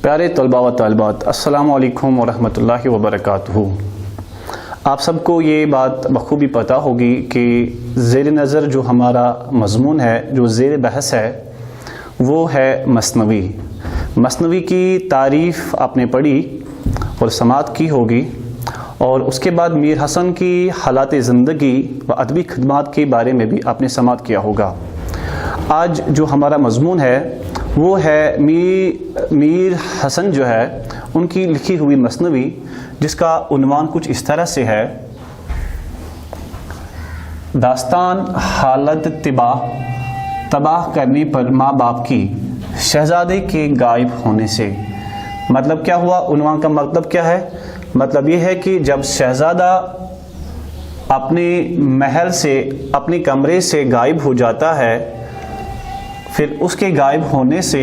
प्यारे तलबा व तालिबात, अस्सलामु अलैकुम वरहमतुल्लाहि वबरकातुहू। आप सबको ये बात बखूबी पता होगी कि ज़ेर नज़र जो हमारा मज़मून है, जो ज़ेर बहस है, वो है मसनवी। मसनवी की तारीफ़ आपने पढ़ी और समात की होगी, और उसके बाद मीर हसन की हालात ज़िंदगी व अदबी खिदमात के बारे में भी आपने समात किया होगा। आज जो हमारा मज़मून है वो है मीर हसन जो है उनकी लिखी हुई मसनवी, जिसका उन्वान कुछ इस तरह से है, दास्तान हालत तबाह करने पर माँ बाप की शहजादे के गायब होने से। मतलब क्या हुआ, उन्वान का मतलब क्या है? मतलब ये है कि जब शहजादा अपने महल से, अपने कमरे से गायब हो जाता है, फिर उसके गायब होने से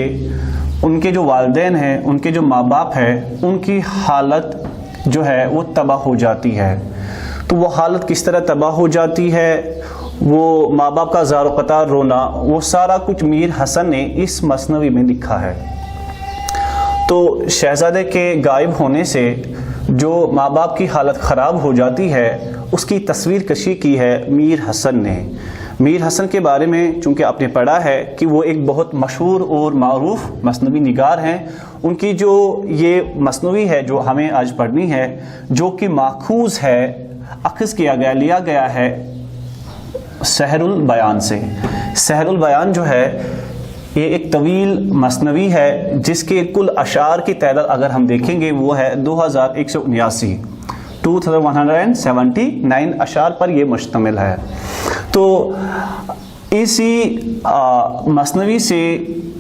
उनके जो वालिदैन हैं, उनके जो माँ बाप हैं, उनकी हालत जो है वो तबाह हो जाती है। तो वो हालत किस तरह तबाह हो जाती है, वो माँ बाप का ज़ार क़तार रोना, वो सारा कुछ मीर हसन ने इस मसनवी में लिखा है। तो शहजादे के गायब होने से जो माँ बाप की हालत ख़राब हो जाती है, उसकी तस्वीर कशी की है मीर हसन ने। मीर हसन के बारे में चूँकि आपने पढ़ा है कि वो एक बहुत मशहूर और मारूफ मसनवी निगार हैं। उनकी जो ये मसनवी है जो हमें आज पढ़नी है, जो कि माखूज़ है, अख़ज़ किया गया, लिया गया है सहरुल बयान से। सहरुल बयान जो है ये एक तवील मसनवी है, जिसके कुल अशार की तादाद अगर हम देखेंगे वो है 2179 2179 अशार पर ये मुश्तमिल है। तो इसी मसनवी से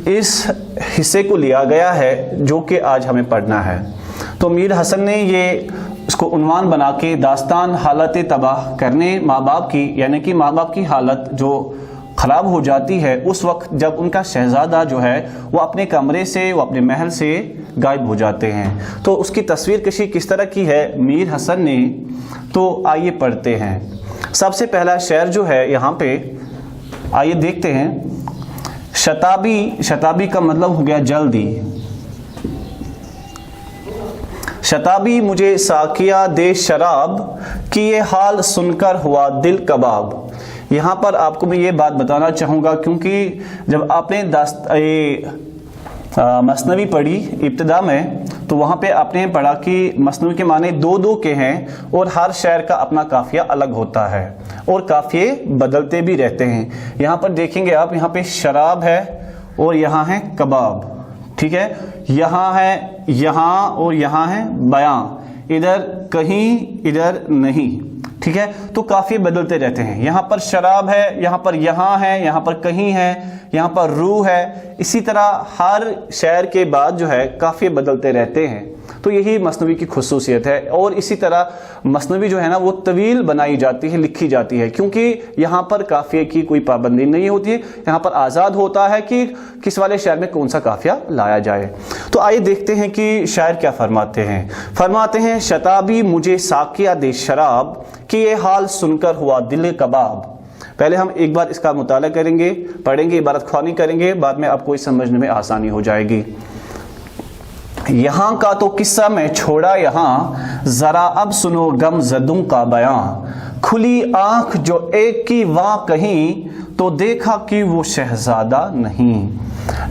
इस हिस्से को लिया गया है जो कि आज हमें पढ़ना है। तो मीर हसन ने ये इसको उन्वान बना के दास्तान हालत तबाह करने माँ बाप की, यानी कि माँ बाप की हालत जो ख़राब हो जाती है उस वक्त जब उनका शहज़ादा जो है वो अपने कमरे से, वो अपने महल से गायब हो जाते हैं। तो उसकी तस्वीर कशी किस तरह की है मीर हसन ने, तो आइए पढ़ते हैं। सबसे पहला शेर जो है यहाँ पे आइए देखते हैं। शताबी का मतलब हो गया जल्दी। शताबी मुझे साकिया दे शराब कि ये हाल सुनकर हुआ दिल कबाब। यहाँ पर आपको मैं ये बात बताना चाहूँगा, क्योंकि जब आपने मसनवी पढ़ी इब्तिदा में, तो वहाँ पे आपने पढ़ा कि मसनवी के माने दो के हैं और हर शेर का अपना काफिया अलग होता है और काफिये बदलते भी रहते हैं। यहाँ पर देखेंगे आप, यहाँ पे शराब है और यहाँ है कबाब, ठीक है, यहाँ है, यहाँ और यहाँ है बयां, इधर कहीं इधर नहीं, ठीक है। तो काफी बदलते रहते हैं। यहाँ पर शराब है, यहाँ पर यहाँ है, यहाँ पर कहीं है, यहाँ पर रूह है। इसी तरह हर शेर के बाद जो है काफी बदलते रहते हैं। तो यही मसनवी की खुसूसियत है। और इसी तरह मसनवी जो है ना वो तवील बनाई जाती है, लिखी जाती है, क्योंकि यहाँ पर काफिये की कोई पाबंदी नहीं होती है। यहाँ पर आज़ाद होता है कि किस वाले शेर में कौन सा काफिया लाया जाए। तो आइए देखते हैं कि शायर क्या फरमाते हैं। फरमाते हैं, शताबी मुझे साकिया दे शराब कि ये हाल सुनकर हुआ दिल कबाब। पहले हम एक बार इसका मुताला करेंगे, पढ़ेंगे, इबारत ख्वानी करेंगे, बाद में आपको इस समझने में आसानी हो जाएगी। यहाँ का तो किस्सा मैं छोड़ा यहाँ, जरा अब सुनो गम जदों का बयां। खुली आंख जो एक की वहां कहीं, तो देखा कि वो शहजादा नहीं।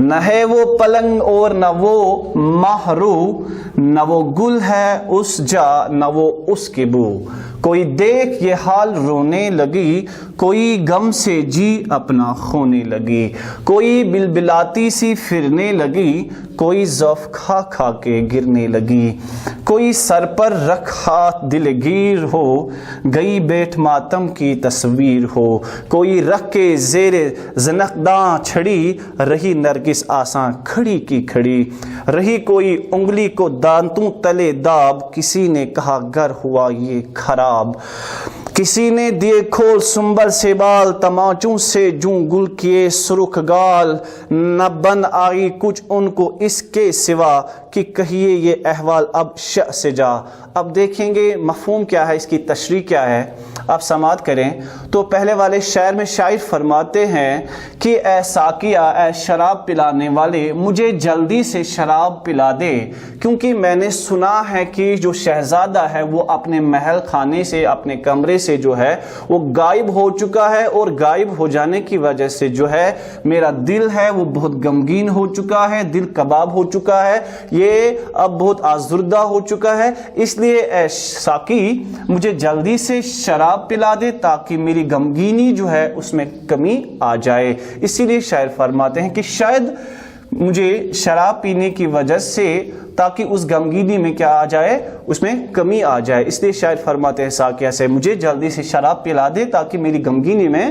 न है वो पलंग और न वो महरू, न वो गुल है उस जा न वो उसकी बू। कोई देख ये हाल रोने लगी, कोई गम से जी अपना खोने लगी। कोई बिलबिलाती सी फिरने लगी, कोई ज़ौफ़ खा खा के गिरने लगी। कोई सर पर रख हाथ दिलगीर हो, गई बैठ मातम की तस्वीर हो। कोई रख के ज़ेरे ज़नक़दां छड़ी, रही नरगिस आसां खड़ी की खड़ी। रही कोई उंगली को दांतों तले दाब, किसी ने कहा गर हुआ ये खराब। किसी ने दिए खोल सुंबल से बाल, तमाचों से जूं गुल किए सुर्ख गाल। न बन आई कुछ उनको इसके सिवा, कि कहिए ये अहवाल अब श से जा। अब देखेंगे मफहूम क्या है, इसकी तशरीह क्या है। آپ سماعت کریں تو پہلے والے شعر میں شاعر فرماتے ہیں کہ اے ساقیہ، اے شراب پلانے والے، مجھے جلدی سے شراب پلا دے، کیونکہ میں نے سنا ہے کہ جو شہزادہ ہے وہ اپنے محل خانے سے، اپنے کمرے سے جو ہے وہ غائب ہو چکا ہے، اور غائب ہو جانے کی وجہ سے جو ہے میرا دل ہے وہ بہت غمگین ہو چکا ہے، دل کباب ہو چکا ہے، یہ اب بہت آزردہ ہو چکا ہے، اس لیے اے ساقی مجھے جلدی سے شراب پلا دے تاکہ میری غمگینی جو ہے اس میں کمی آ جائے۔ اسی لیے شاعر فرماتے ہیں کہ شاید مجھے شراب پینے کی وجہ سے تاکہ اس غمگینی میں کیا آ جائے، اس میں کمی آ جائے، اس لیے شاعر فرماتے ہیں ساقیہ سے مجھے جلدی سے شراب پلا دے تاکہ میری غمگینی میں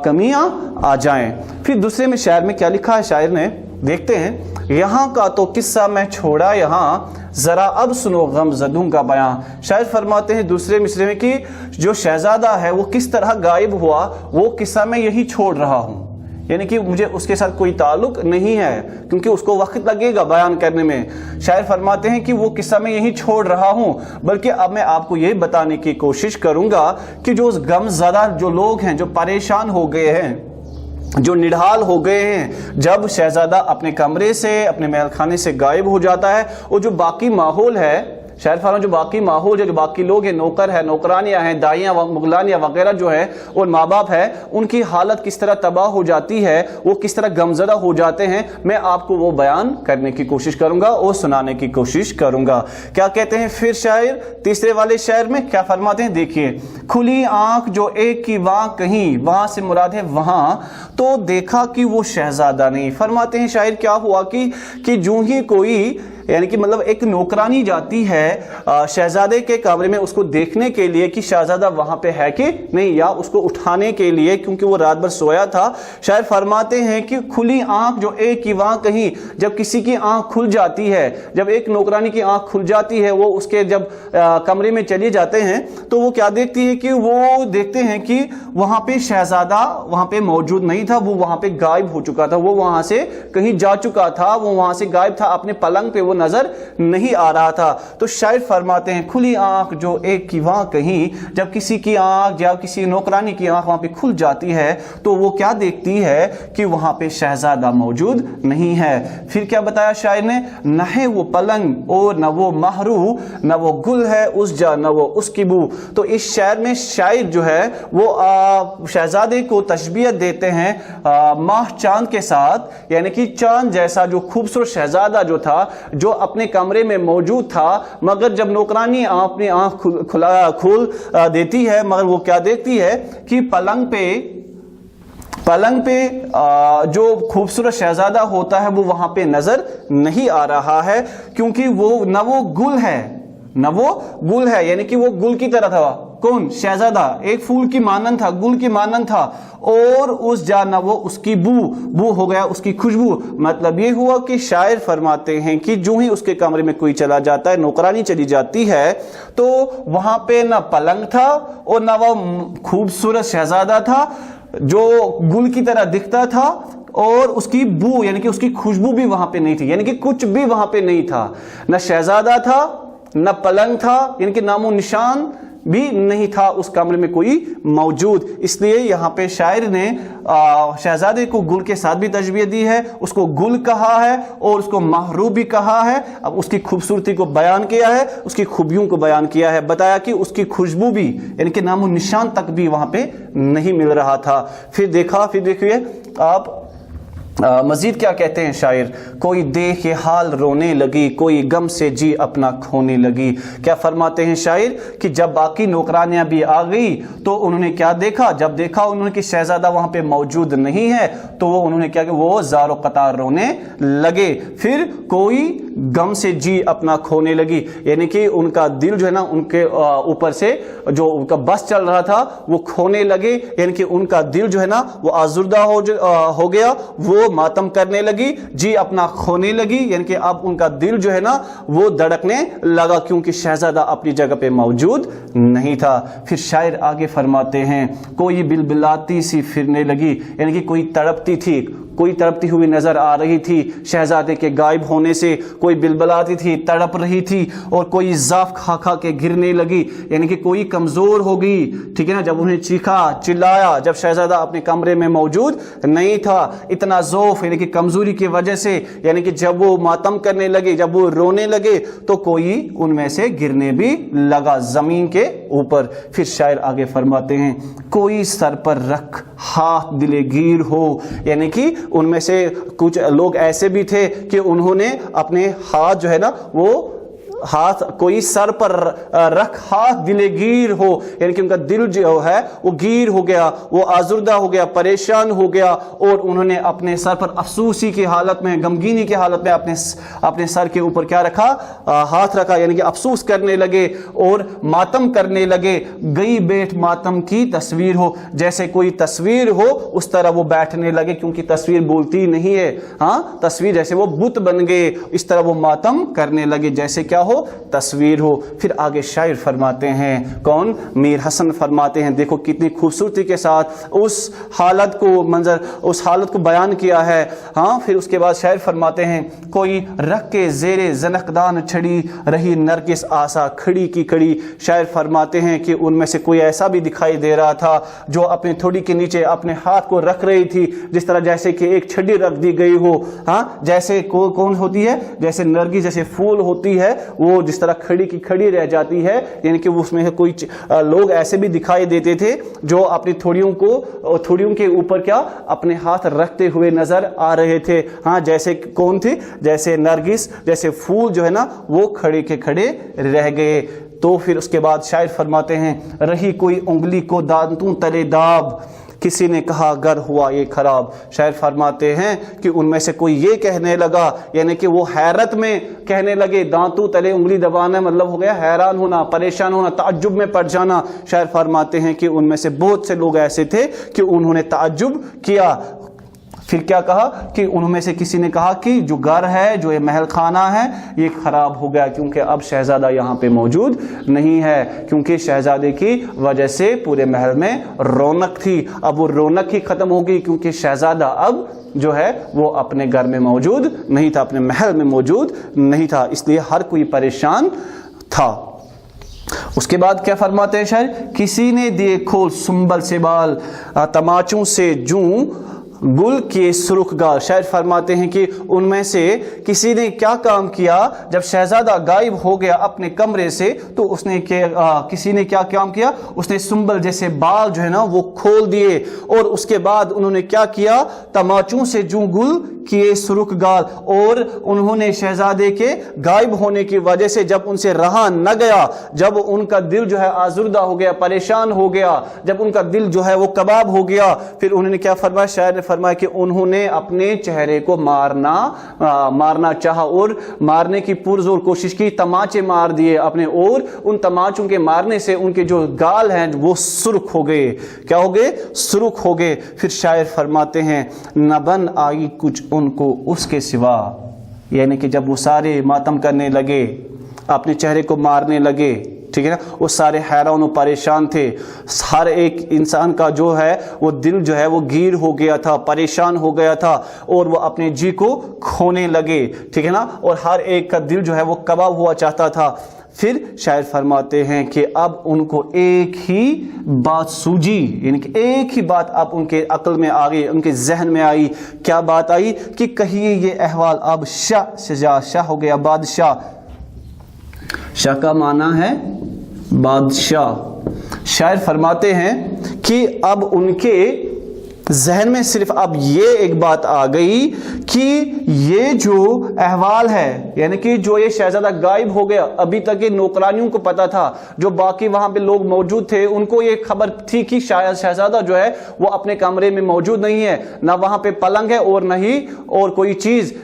کمیاں آ جائیں۔ پھر دوسرے میں شاعر میں کیا لکھا ہے شاعر نے، دیکھتے ہیں۔ یہاں کا تو قصہ میں چھوڑا یہاں، ذرا اب سنو غم زدوں کا بیان۔ شاعر فرماتے ہیں دوسرے مصرے میں کہ جو شہزادہ ہے وہ کس طرح غائب ہوا وہ قصہ میں یہی چھوڑ رہا ہوں، یعنی کہ مجھے اس کے ساتھ کوئی تعلق نہیں ہے کیونکہ اس کو وقت لگے گا بیان کرنے میں۔ شاعر فرماتے ہیں کہ وہ قصہ میں یہی چھوڑ رہا ہوں، بلکہ اب میں آپ کو یہ بتانے کی کوشش کروں گا کہ جو غم زدہ جو لوگ ہیں، جو پریشان ہو گئے ہیں، جو نڈھال ہو گئے ہیں، جب شہزادہ اپنے کمرے سے، اپنے محل خانے سے غائب ہو جاتا ہے، اور جو باقی ماحول ہے، شاعر فرماتے ہیں جو باقی ماحول ہے، جو باقی لوگ ہیں، نوکر ہے، نوکرانیاں ہیں، دائیاں مغلانیاں وغیرہ جو ہے، اور ماں باپ ہے، ان کی حالت کس طرح تباہ ہو جاتی ہے، وہ کس طرح غمزدہ ہو جاتے ہیں، میں آپ کو وہ بیان کرنے کی کوشش کروں گا اور سنانے کی کوشش کروں گا۔ کیا کہتے ہیں پھر شاعر تیسرے والے شعر میں، کیا فرماتے ہیں دیکھیے۔ کھلی آنکھ جو ایک کی وہاں کہیں، وہاں سے مراد ہے وہاں، تو دیکھا کہ وہ شہزادہ نہیں۔ فرماتے ہیں شاعر کیا ہوا کہ جو ہی کوئی یعنی کہ مطلب ایک نوکرانی جاتی ہے شہزادے کے کمرے میں اس کو دیکھنے کے لیے کہ شہزادہ وہاں پہ ہے کہ نہیں، یا اس کو اٹھانے کے لیے کیونکہ وہ رات بھر سویا تھا، شاعر فرماتے ہیں کہ کھلی آنکھ جو ایک کی وہاں کہیں، جب کسی کی آنکھ کھل جاتی ہے، جب ایک نوکرانی کی آنکھ کھل جاتی ہے، وہ اس کے جب کمرے میں چلی جاتے ہیں تو وہ کیا دیکھتی ہے کہ وہ دیکھتے ہیں کہ وہاں پہ شہزادہ وہاں پہ موجود نہیں تھا، وہ وہاں پہ غائب ہو چکا تھا، وہ وہاں سے کہیں جا چکا تھا، وہ وہاں سے غائب تھا، اپنے پلنگ پہ وہ نظر نہیں آ رہا تھا۔ تو شاعر فرماتے ہیں کھلی آنکھ جو ایک کی وہاں کہیں، جب کسی کی آنکھ یا کسی نوکرانی کی آنکھ وہاں پہ کھل جاتی ہے تو وہ کیا دیکھتی ہے کہ وہاں پہ شہزادہ موجود نہیں ہے۔ پھر کیا بتایا شاعر نے، نہ ہے وہ پلنگ اور نہ وہ مہرو، نہ وہ گل ہے اس جا نہ وہ اس کی بو۔ تو اس شعر میں شاعر جو ہے وہ شہزادے کو تشبیہ دیتے ہیں ماہ چاند کے ساتھ، یعنی کہ چاند جیسا جو خوبصورت شہزادہ جو تھا، جو اپنے کمرے میں موجود تھا، مگر جب نوکرانی اپنی آنکھ کھول دیتی ہے، مگر وہ کیا دیکھتی ہے کہ پلنگ پہ جو خوبصورت شہزادہ ہوتا ہے وہ وہاں پہ نظر نہیں آ رہا ہے، کیونکہ وہ نہ وہ گل ہے، یعنی کہ وہ گل کی طرح تھا، کون؟ شہزادہ ایک پھول کی مانند تھا، گل کی مانند تھا، اور اس جا نہ وہ اس کی بو ہو گیا، اس کی خوشبو۔ مطلب یہ ہوا کہ شاعر فرماتے ہیں کہ جو ہی اس کے کمرے میں کوئی چلا جاتا ہے، نوکرانی چلی جاتی ہے، تو وہاں پہ نہ پلنگ تھا اور نہ وہ خوبصورت شہزادہ تھا جو گل کی طرح دکھتا تھا، اور اس کی بو یعنی کہ اس کی خوشبو بھی وہاں پہ نہیں تھی، یعنی کہ کچھ بھی وہاں پہ نہیں تھا، نہ شہزادہ تھا نہ پلنگ تھا، یعنی کہ نام و نشان بھی نہیں تھا اس کمرے میں کوئی موجود۔ اس لیے یہاں پہ شاعر نے شہزادے کو گل کے ساتھ بھی تشبیہ دی ہے، اس کو گل کہا ہے اور اس کو محرو بھی کہا ہے، اب اس کی خوبصورتی کو بیان کیا ہے، اس کی خوبیوں کو بیان کیا ہے، بتایا کہ اس کی خوشبو بھی یعنی کہ نام و نشان تک بھی وہاں پہ نہیں مل رہا تھا۔ پھر دیکھیے آپ مزید کیا کہتے ہیں شاعر، کوئی دیکھ یہ حال رونے لگی، کوئی غم سے جی اپنا کھونے لگی۔ کیا فرماتے ہیں شاعر کہ جب باقی نوکرانیاں بھی آ گئی تو انہوں نے کیا دیکھا، جب دیکھا انہوں نے کہ شہزادہ وہاں پہ موجود نہیں ہے تو انہوں نے کیا کہ وہ زار و قطار رونے لگے۔ پھر کوئی غم سے جی اپنا کھونے لگی، یعنی کہ ان کا دل جو ہے نا ان کے اوپر سے جو ان کا بس چل رہا تھا وہ کھونے لگے، یعنی کہ ان کا دل جو ہے نا وہ آزردہ ہو گیا، وہ ماتم کرنے لگی، جی اپنا کھونے لگی، یعنی کہ اب ان کا دل جو ہے نا وہ دھڑکنے لگا کیونکہ شہزادہ اپنی جگہ پہ موجود نہیں تھا۔ پھر شاعر آگے فرماتے ہیں کوئی بلبلاتی سی پھرنے لگی، یعنی کہ کوئی تڑپتی ہوئی نظر آ رہی تھی شہزادے کے غائب ہونے سے، कोई बिलबलाती थी, तड़प रही थी, और कोई ज़ाफ खा खा के गिरने लगी, यानी कि कोई कमज़ोर हो गई, ठीक है ना। जब उन्हें चीखा चिल्लाया, जब शहजादा अपने कमरे में मौजूद नहीं था, इतना ज़ौफ़ यानी कि कमज़ोरी की वजह से, यानी कि जब वो मातम करने लगे, जब वो रोने लगे, तो कोई उनमें से गिरने भी लगा ज़मीन के ऊपर। फिर शायर आगे फरमाते हैं, कोई सर पर रख हाथ दिले गीर हो, यानी कि उनमें से कुछ लोग ऐसे भी थे कि उन्होंने अपने हाथ जो है ना, वो हाथ कोई सर पर रख हाथ दिले गीर हो, यानी कि उनका दिल जो है वो गीर हो गया, वो आजुर्दा हो गया, परेशान हो गया, और उन्होंने अपने सर पर अफसूसी की हालत में, गमगीनी की हालत में अपने सर के ऊपर क्या रखा, हाथ रखा, यानी कि अफसोस करने लगे और मातम करने लगे। गई बैठ मातम की तस्वीर हो, जैसे कोई तस्वीर हो उस तरह वो बैठने लगे, क्योंकि तस्वीर बोलती नहीं है, हाँ, तस्वीर जैसे वो बुत बन गए, इस तरह वो मातम करने लगे जैसे क्या हो, तस्वीर हो। फिर आगे शायर फरमाते हैं, कौन, मीर हसन फरमाते हैं, देखो कितनी खूबसूरती के साथ उस हालत को बयान किया है। हाँ, फिर उसके बाद शायर फरमाते हैं, कोई रख के ज़ेरे ज़नकदान छड़ी रही नरगिस आसा खड़ी की खड़ी। शायर फरमाते हैं कि उनमें से कोई ऐसा भी दिखाई दे रहा था जो अपने थोड़ी के नीचे अपने हाथ को रख रही थी, जिस तरह जैसे कि एक छड़ी रख दी गई हो। हाँ, जैसे कौन होती है, जैसे नरगिस जैसे फूल होती है, वो जिस तरह खड़ी की खड़ी रह जाती है, यानी कि उसमें कोई लोग ऐसे भी दिखाई देते थे जो अपनी थोड़ियों के ऊपर क्या अपने हाथ रखते हुए नजर आ रहे थे। हाँ, जैसे कौन थे, जैसे नरगिस जैसे फूल जो है ना, वो खड़े के खड़े रह गए। तो फिर उसके बाद शायर फरमाते हैं, रही कोई उंगली को दांतों तले दाब, किसी ने कहा गर हुआ ये खराब। शायर फरमाते हैं कि उनमें से कोई ये कहने लगा, यानी कि वो हैरत में कहने लगे, दांतों तले उंगली दबाना मतलब हो गया हैरान होना, परेशान होना, ताज्जुब में पड़ जाना। शायर फरमाते हैं कि उनमें से बहुत से लोग ऐसे थे कि उन्होंने ताज्जुब किया। फिर क्या कहा कि उनमें से किसी ने कहा कि जो घर है, जो ये महल खाना है, ये खराब हो गया, क्योंकि अब शहजादा यहाँ पे मौजूद नहीं है, क्योंकि शहजादे की वजह से पूरे महल में रौनक थी, अब वो रौनक ही खत्म हो गई, क्योंकि शहजादा अब जो है वो अपने घर में मौजूद नहीं था, अपने महल में मौजूद नहीं था, इसलिए हर कोई परेशान था। उसके बाद क्या फरमाते हैं शायर, किसी ने दिए खोल सुंबल से बाल, तमाचों से जूं गुल के सुर्ख गाल। शायर फरमाते हैं कि उनमें से किसी ने क्या काम किया, जब शहजादा गायब हो गया अपने कमरे से, तो किसी ने क्या काम किया, उसने सुंबल जैसे बाल जो है ना वो खोल दिए, और उसके बाद उन्होंने क्या किया, तमाचों से जूं गुल किए सुर्ख गाल, और उन्होंने शहजादे के गायब होने की वजह से जब उनसे रहा न गया, जब उनका दिल जो है आजुर्दा हो गया, परेशान हो गया, जब उनका दिल जो है वो कबाब हो गया, फिर उन्होंने क्या फरमाया, शायर ने फरमाया कि उन्होंने अपने चेहरे को मारना चाहा और मारने की पुरजोर कोशिश की, तमाचे मार दिए अपने, और उन तमाचों के मारने से उनके जो गाल हैं वो सुर्ख हो गए। क्या हो गए, सुर्ख हो गए। फिर शायर फरमाते हैं, न बन आई कुछ उनको उसके सिवा, यानी कि जब वो सारे मातम करने लगे, अपने चेहरे को मारने लगे, ठीक है ना, वो सारे हैरान और परेशान थे, हर एक इंसान का जो है वो दिल जो है वो गीर हो गया था, परेशान हो गया था, और वो अपने जी को खोने लगे, ठीक है ना, और हर एक का दिल जो है वो कबाब हुआ चाहता था। फिर शायर फरमाते हैं कि अब उनको एक ही बात सूझी, यानी कि एक ही बात अब उनके अक्ल में आ गई, उनके जहन में आई। क्या बात आई कि कहिए ये अहवाल अब शाह से शाह हो गया बादशाह। शाह का माना है बादशाह। शायर फरमाते हैं कि अब उनके जहन में सिर्फ अब ये एक बात आ गई कि ये जो अहवाल है, यानी कि जो ये शहजादा गायब हो गया, अभी तक ये नौकरानियों को पता था, जो बाकी वहां पे लोग मौजूद थे उनको ये खबर थी कि शायद शहजादा जो है वो अपने कमरे में मौजूद नहीं है, ना वहां पे पलंग है और न ही और कोई चीज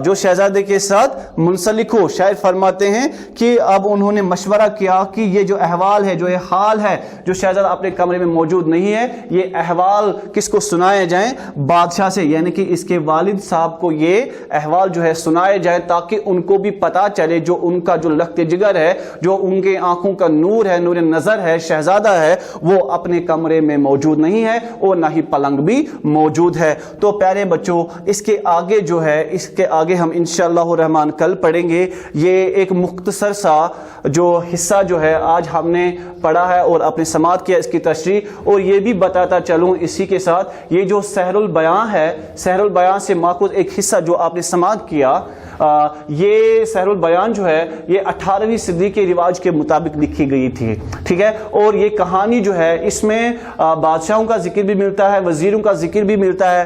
जो शहजादे के साथ मुंसलिक हो। शायर फरमाते हैं कि अब उन्होंने मशवरा किया कि ये जो अहवाल है, जो ये हाल है, जो शहजादा अपने कमरे में मौजूद नहीं है, ये अहवाल किसको سنائے جائیں بادشاہ سے، یعنی کہ اس کے والد صاحب کو یہ احوال جو ہے سنائے جائے تاکہ ان کو بھی پتا چلے جو ان کا جو لخت جگر ہے، جو ان کے آنکھوں کا نور ہے، نور نظر ہے، شہزادہ ہے، وہ اپنے کمرے میں موجود نہیں ہے اور نہ ہی پلنگ بھی موجود ہے۔ تو پیارے بچوں اس کے آگے جو ہے، اس کے آگے ہم انشاءاللہ الرحمن کل پڑھیں گے۔ یہ ایک مختصر سا جو حصہ جو ہے آج ہم نے پڑھا ہے اور اپنے سماعت کیا اس کی تشریح، اور یہ بھی بتاتا چلوں اسی کے ساتھ یہ جو سحر البیان ہے، سحر البیان سے ماخوذ ایک حصہ جو آپ نے سماعت کیا، یہ سحر البیان جو ہے یہ 18ویں صدی کے رواج کے مطابق لکھی گئی تھی، ٹھیک ہے، اور یہ کہانی جو ہے اس میں بادشاہوں کا ذکر بھی ملتا ہے، وزیروں کا ذکر بھی ملتا ہے،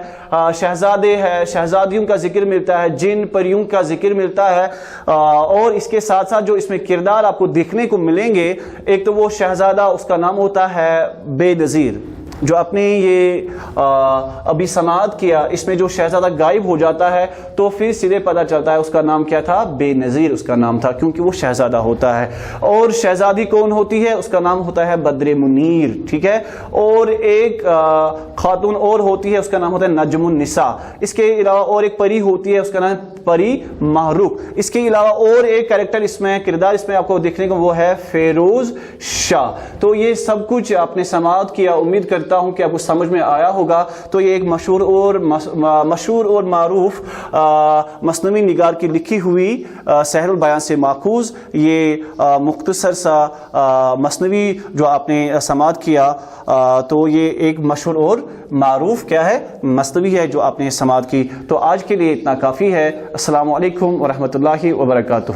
شہزادے ہے، شہزادیوں کا ذکر ملتا ہے، جن پریوں کا ذکر ملتا ہے، اور اس کے ساتھ ساتھ جو اس میں کردار آپ کو دیکھنے کو ملیں گے، ایک تو وہ شہزادہ اس کا نام ہوتا ہے بے نظیر، جو اپنے یہ ابھی سماعت کیا، اس میں جو شہزادہ غائب ہو جاتا ہے تو پھر سیدھے پتہ چلتا ہے اس کا نام کیا تھا، بے نظیر اس کا نام تھا، کیونکہ وہ شہزادہ ہوتا ہے۔ اور شہزادی کون ہوتی ہے؟ اس کا نام ہوتا ہے بدر منیر، ٹھیک ہے، اور ایک خاتون اور ہوتی ہے، اس کا نام ہوتا ہے نجم النساء۔ اس کے علاوہ اور ایک پری ہوتی ہے، اس کا نام پری محروق۔ اس کے علاوہ اور ایک کریکٹر اس میں، کردار اس میں آپ کو دیکھنے کو وہ ہے فیروز شاہ۔ تو یہ سب کچھ آپ نے سماعت کیا، امید کرتا ہوں کہ آپ کو سمجھ میں آیا ہوگا۔ تو یہ ایک مشہور اور معروف مثنوی نگار کی لکھی ہوئی سحر البیان سے ماخوذ یہ مختصر سا مثنوی جو آپ نے سماعت کیا، تو یہ ایک مشہور اور معروف کیا ہے، مثنوی ہے جو آپ نے سماعت کی۔ تو آج کے لیے اتنا کافی ہے۔ السلام علیکم ورحمۃ اللہ وبرکاتہ۔